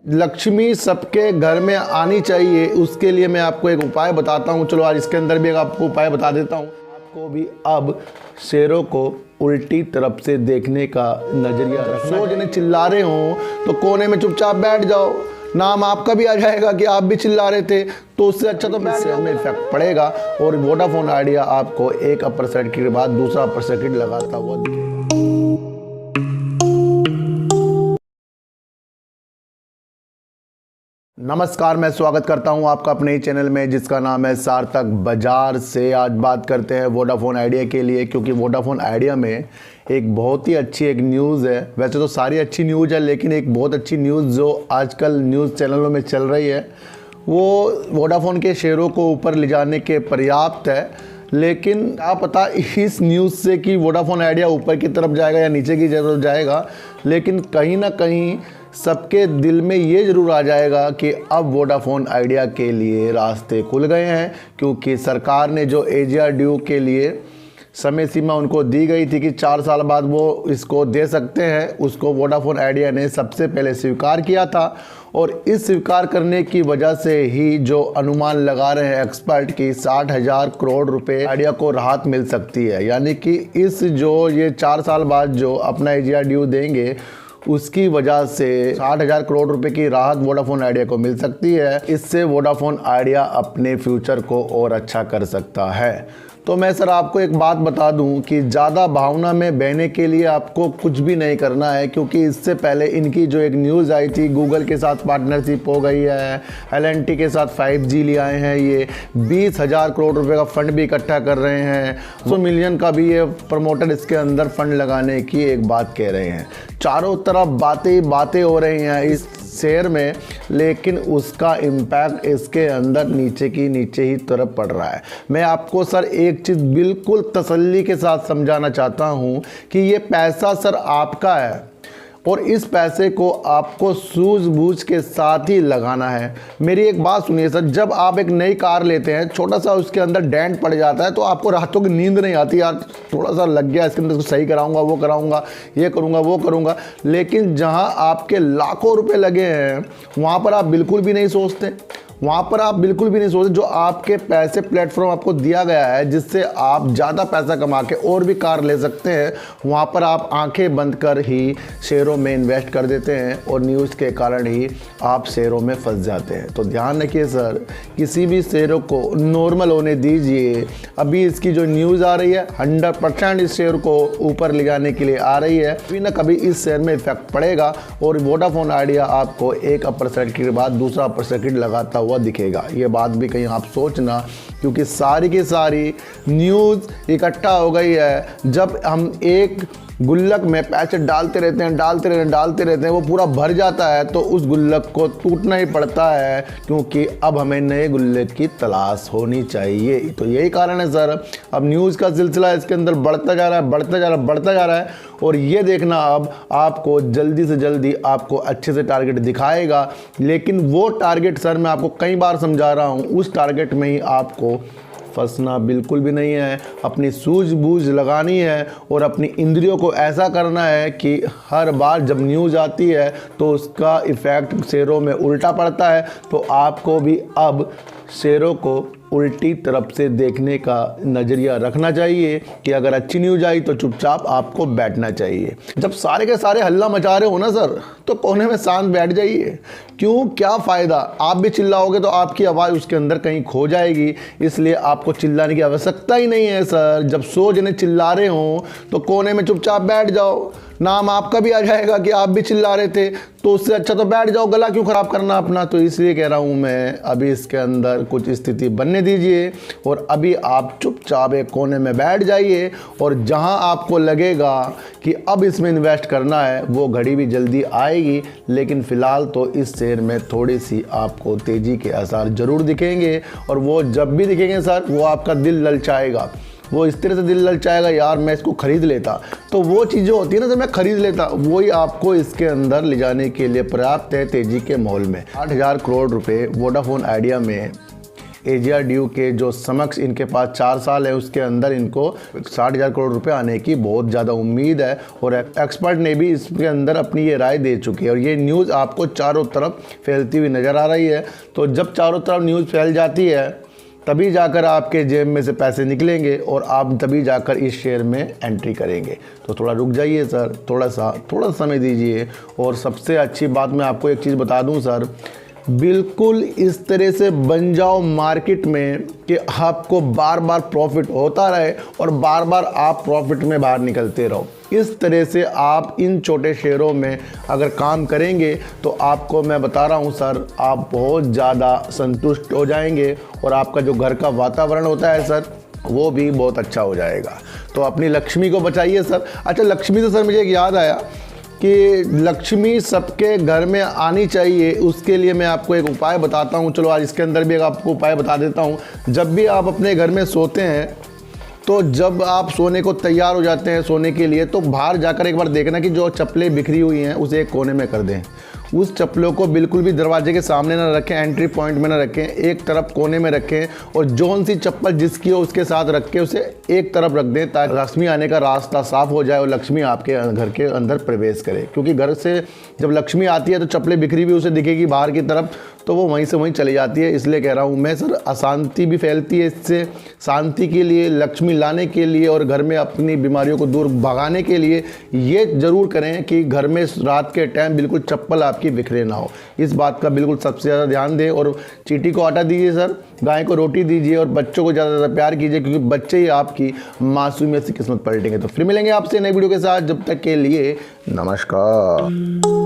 लक्ष्मी सबके घर में आनी चाहिए, उसके लिए मैं आपको एक उपाय बताता हूँ। चलो आज इसके अंदर भी एक आपको उपाय बता देता हूँ। आपको भी अब शेरों को उल्टी तरफ से देखने का नजरिया रखना। सो जने चिल्ला रहे हो तो कोने में चुपचाप बैठ जाओ, नाम आपका भी आ जाएगा कि आप भी चिल्ला रहे थे। तो उससे अच्छा तो शेयर में इफेक्ट पड़ेगा और वोडाफोन आइडिया आपको एक अपर सर्किट के बाद दूसरा अपर सर्किट लगाता हुआ दिखेगा। नमस्कार, मैं स्वागत करता हूं आपका अपने ही चैनल में जिसका नाम है सार्थक बाजार से। आज बात करते हैं वोडाफोन आइडिया के लिए, क्योंकि वोडाफोन आइडिया में एक बहुत ही अच्छी एक न्यूज़ है। वैसे तो सारी अच्छी न्यूज़ है, लेकिन एक बहुत अच्छी न्यूज़ जो आजकल न्यूज़ चैनलों में चल रही है वो वोडाफोन के शेयरों को ऊपर ले जाने के पर्याप्त है। लेकिन क्या पता इस न्यूज़ से कि वोडाफोन आइडिया ऊपर की तरफ जाएगा या नीचे की तरफ जाएगा, लेकिन कहीं ना कहीं सबके दिल में ये ज़रूर आ जाएगा कि अब वोडाफोन आइडिया के लिए रास्ते खुल गए हैं, क्योंकि सरकार ने जो एजीआर ड्यू के लिए समय सीमा उनको दी गई थी कि 4 साल बाद वो इसको दे सकते हैं, उसको वोडाफोन आइडिया ने सबसे पहले स्वीकार किया था। और इस स्वीकार करने की वजह से ही जो अनुमान लगा रहे हैं एक्सपर्ट की 60,000 करोड़ रुपए आइडिया को राहत मिल सकती है। यानी कि इस जो ये 4 साल बाद जो अपना एजीआर ड्यू देंगे उसकी वजह से 60,000 करोड़ रुपए की राहत वोडाफोन आइडिया को मिल सकती है। इससे वोडाफोन आइडिया अपने फ्यूचर को और अच्छा कर सकता है। तो मैं सर आपको एक बात बता दूं कि ज़्यादा भावना में बहने के लिए आपको कुछ भी नहीं करना है, क्योंकि इससे पहले इनकी जो एक न्यूज़ आई थी, गूगल के साथ पार्टनरशिप हो गई है, LNT के साथ 5G ले आए हैं, ये 20,000 करोड़ रुपए का फंड भी इकट्ठा कर रहे हैं, 100 मिलियन का भी ये प्रमोटर इसके अंदर फंड लगाने की एक बात कह रहे हैं। चारों तरफ बातें हो रही हैं इस शेयर में, लेकिन उसका इम्पैक्ट इसके अंदर नीचे ही तरफ पड़ रहा है। मैं आपको सर एक चीज़ बिल्कुल तसल्ली के साथ समझाना चाहता हूं कि ये पैसा सर आपका है और इस पैसे को आपको सूझबूझ के साथ ही लगाना है। मेरी एक बात सुनिए सर, जब आप एक नई कार लेते हैं, छोटा सा उसके अंदर डेंट पड़ जाता है तो आपको रातों की नींद नहीं आती, यार थोड़ा सा लग गया इसके अंदर, सही कराऊंगा, वो कराऊंगा, ये करूंगा, वो करूंगा। लेकिन जहां आपके लाखों रुपए लगे हैं वहां पर आप बिल्कुल भी नहीं सोचते, जो आपके पैसे प्लेटफॉर्म आपको दिया गया है जिससे आप ज़्यादा पैसा कमा के और भी कार ले सकते हैं, वहाँ पर आप आंखें बंद कर ही शेयरों में इन्वेस्ट कर देते हैं और न्यूज़ के कारण ही आप शेयरों में फंस जाते हैं। तो ध्यान रखिए सर, किसी भी शेयरों को नॉर्मल होने दीजिए। अभी इसकी जो न्यूज़ आ रही है 100% इस शेयर को ऊपर ले जाने के लिए आ रही है। कभी ना कभी इस शेयर में इफेक्ट पड़ेगा और वोडाफोन आइडिया आपको एक अपर सर्किट के बाद दूसरा अपर सर्किट लगाता हुआ दिखेगा। ये बात भी कहीं आप सोचना, क्योंकि सारी की सारी न्यूज़ इकट्ठा हो गई है। जब हम एक गुल्लक में पैसे डालते रहते हैं, वो पूरा भर जाता है तो उस गुल्लक को टूटना ही पड़ता है, क्योंकि अब हमें नए गुल्लक की तलाश होनी चाहिए। तो यही कारण है सर, अब न्यूज़ का सिलसिला इसके अंदर बढ़ता जा रहा है और ये देखना अब आपको जल्दी से जल्दी आपको अच्छे से टारगेट दिखाएगा। लेकिन वो टारगेट सर मैं आपको कई बार समझा रहा हूँ, उस टारगेट में ही आपको फंसना बिल्कुल भी नहीं है। अपनी सूझबूझ लगानी है और अपनी इंद्रियों को ऐसा करना है कि हर बार जब न्यूज़ आती है तो उसका इफ़ेक्ट शेयरों में उल्टा पड़ता है। तो आपको भी अब शेयरों को उल्टी तरफ से देखने का नज़रिया रखना चाहिए कि अगर अच्छी न्यूज़ आई तो चुपचाप आपको बैठना चाहिए। जब सारे के सारे हल्ला मचा रहे हो ना सर, तो कोने में शांत बैठ जाइए। क्यों, क्या फ़ायदा? आप भी चिल्लाओगे तो आपकी आवाज़ उसके अंदर कहीं खो जाएगी, इसलिए आपको चिल्लाने की आवश्यकता ही नहीं है सर। जब 100 जने चिल्ला रहे हो तो कोने में चुपचाप बैठ जाओ, नाम आपका भी आ जाएगा कि आप भी चिल्ला रहे थे। तो उससे अच्छा तो बैठ जाओ, गला क्यों ख़राब करना अपना। तो इसलिए कह रहा हूँ मैं, अभी इसके अंदर कुछ स्थिति बनने दीजिए और अभी आप चुपचाप एक कोने में बैठ जाइए और जहाँ आपको लगेगा कि अब इसमें इन्वेस्ट करना है वो घड़ी भी जल्दी आएगी। लेकिन फ़िलहाल तो इस शेयर में थोड़ी सी आपको तेज़ी के आसार ज़रूर दिखेंगे और वो जब भी दिखेंगे सर, वो आपका दिल ललचाएगा, वो इस तरह से दिल ललचाएगा, यार मैं इसको ख़रीद लेता। तो वो चीज़ें होती है ना, जब मैं ख़रीद लेता, वही आपको इसके अंदर ले जाने के लिए पर्याप्त है तेज़ी के माहौल में। 8,000 करोड़ रुपए वोडाफोन आइडिया में AGRDU के जो समक्ष इनके पास 4 साल है, उसके अंदर इनको 60,000 करोड़ रुपए आने की बहुत ज़्यादा उम्मीद है। और एक्सपर्ट ने भी इसके अंदर अपनी ये राय दे चुकी है और ये न्यूज़ आपको चारों तरफ फैलती हुई नज़र आ रही है। तो जब चारों तरफ न्यूज़ फैल जाती है तभी जाकर आपके जेब में से पैसे निकलेंगे और आप तभी जाकर इस शेयर में एंट्री करेंगे। तो थोड़ा रुक जाइए सर, थोड़ा समय दीजिए। और सबसे अच्छी बात मैं आपको एक चीज़ बता दूं सर, बिल्कुल इस तरह से बन जाओ मार्केट में कि आपको बार बार प्रॉफिट होता रहे और बार बार आप प्रॉफिट में बाहर निकलते रहो। इस तरह से आप इन छोटे शेयरों में अगर काम करेंगे तो आपको मैं बता रहा हूं सर, आप बहुत ज़्यादा संतुष्ट हो जाएंगे और आपका जो घर का वातावरण होता है सर वो भी बहुत अच्छा हो जाएगा। तो अपनी लक्ष्मी को बचाइए सर। अच्छा, लक्ष्मी से सर मुझे एक याद आया कि लक्ष्मी सबके घर में आनी चाहिए, उसके लिए मैं आपको एक उपाय बताता हूँ। चलो आज इसके अंदर भी एक आपको उपाय बता देता हूँ। जब भी आप अपने घर में सोते हैं तो जब आप सोने को तैयार हो जाते हैं सोने के लिए, तो बाहर जाकर एक बार देखना कि जो चप्पलें बिखरी हुई हैं उसे एक कोने में कर दें। उस चप्पलों को बिल्कुल भी दरवाजे के सामने ना रखें, एंट्री पॉइंट में ना रखें, एक तरफ कोने में रखें और जौन सी चप्पल जिसकी हो उसके साथ रख के उसे एक तरफ रख दें ताकि लक्ष्मी आने का रास्ता साफ हो जाए और लक्ष्मी आपके घर के अंदर प्रवेश करे। क्योंकि घर से जब लक्ष्मी आती है तो चप्पलें बिखरी हुई उसे दिखेगी बाहर की तरफ, तो वो वहीं से वहीं चली जाती है। इसलिए कह रहा हूँ मैं सर, अशांति भी फैलती है इससे। शांति के लिए, लक्ष्मी लाने के लिए और घर में अपनी बीमारियों को दूर भगाने के लिए ये ज़रूर करें कि घर में रात के टाइम बिल्कुल चप्पल आपकी बिखरे ना हो। इस बात का बिल्कुल सबसे ज़्यादा ध्यान दें। और चींटी को आटा दीजिए सर, गाय को रोटी दीजिए और बच्चों को ज़्यादा से ज़्यादा प्यार कीजिए, क्योंकि बच्चे ही आपकी मासूमियत से किस्मत पलटेंगे। तो फिर मिलेंगे आपसे नई वीडियो के साथ, जब तक के लिए नमस्कार।